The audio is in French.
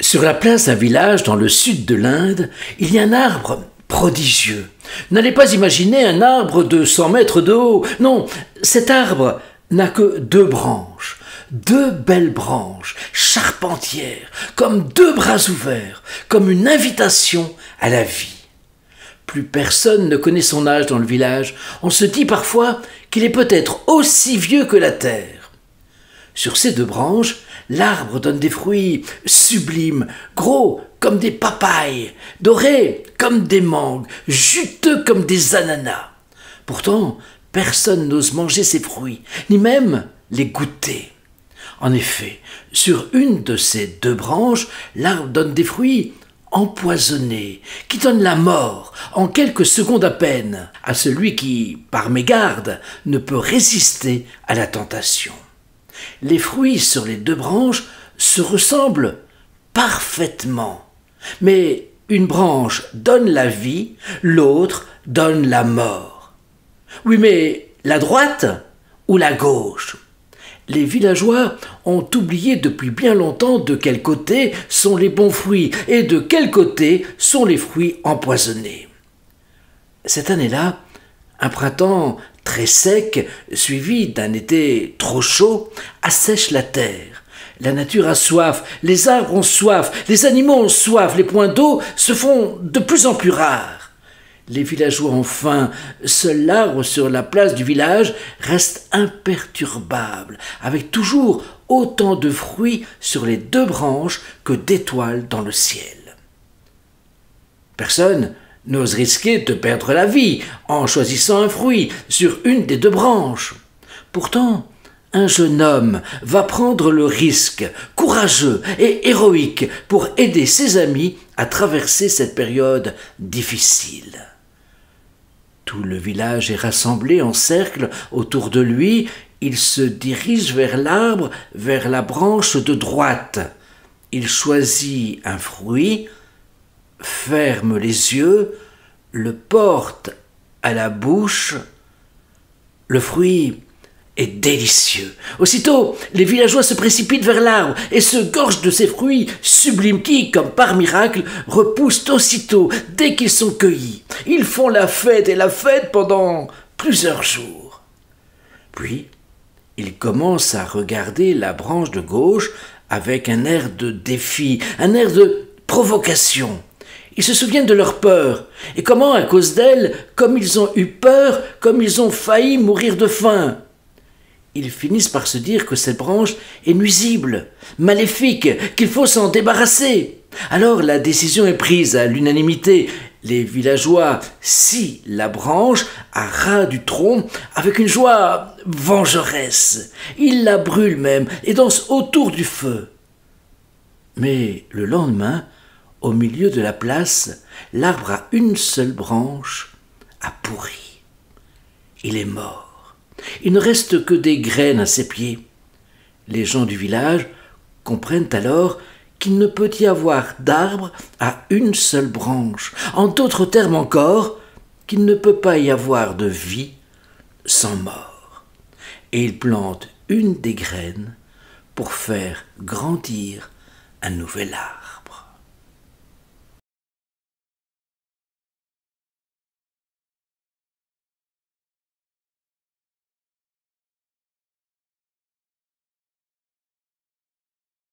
Sur la place d'un village dans le sud de l'Inde, il y a un arbre prodigieux. N'allez pas imaginer un arbre de 100 mètres de haut. Non, cet arbre n'a que 2 branches. 2 belles branches, charpentières, comme 2 bras ouverts, comme une invitation à la vie. Plus personne ne connaît son âge dans le village. On se dit parfois qu'il est peut-être aussi vieux que la terre. Sur ces 2 branches, l'arbre donne des fruits sublimes, gros comme des papayes, dorés comme des mangues, juteux comme des ananas. Pourtant, personne n'ose manger ces fruits, ni même les goûter. En effet, sur une de ces 2 branches, l'arbre donne des fruits empoisonnés, qui donnent la mort en quelques secondes à peine à celui qui, par mégarde, ne peut résister à la tentation. Les fruits sur les 2 branches se ressemblent parfaitement, mais une branche donne la vie, l'autre donne la mort. Oui, mais la droite ou la gauche ? Les villageois ont oublié depuis bien longtemps de quel côté sont les bons fruits et de quel côté sont les fruits empoisonnés. Cette année-là, un printemps très sec, suivi d'un été trop chaud, assèche la terre. La nature a soif, les arbres ont soif, les animaux ont soif, les points d'eau se font de plus en plus rares. Les villageois ont faim, seul l'arbre sur la place du village reste imperturbable, avec toujours autant de fruits sur les 2 branches que d'étoiles dans le ciel. Personne n'ose risquer de perdre la vie en choisissant un fruit sur une des 2 branches. Pourtant, un jeune homme va prendre le risque, courageux et héroïque, pour aider ses amis à traverser cette période difficile. Tout le village est rassemblé en cercle autour de lui. Il se dirige vers l'arbre, vers la branche de droite. Il choisit un fruit, ferme les yeux, le porte à la bouche. Le fruit est délicieux. Aussitôt, les villageois se précipitent vers l'arbre et se gorgent de ces fruits sublimes qui, comme par miracle, repoussent aussitôt dès qu'ils sont cueillis. Ils font la fête et la fête pendant plusieurs jours. Puis, ils commencent à regarder la branche de gauche avec un air de défi, un air de provocation. Ils se souviennent de leur peur et comment, à cause d'elle, comme ils ont eu peur, comme ils ont failli mourir de faim. Ils finissent par se dire que cette branche est nuisible, maléfique, qu'il faut s'en débarrasser. Alors la décision est prise à l'unanimité. Les villageois scient la branche à ras du tronc avec une joie vengeresse. Ils la brûlent même et dansent autour du feu. Mais le lendemain, au milieu de la place, l'arbre à une seule branche a pourri. Il est mort. Il ne reste que des graines à ses pieds. Les gens du village comprennent alors qu'il ne peut y avoir d'arbre à une seule branche. En d'autres termes encore, qu'il ne peut pas y avoir de vie sans mort. Et ils plantent une des graines pour faire grandir un nouvel arbre.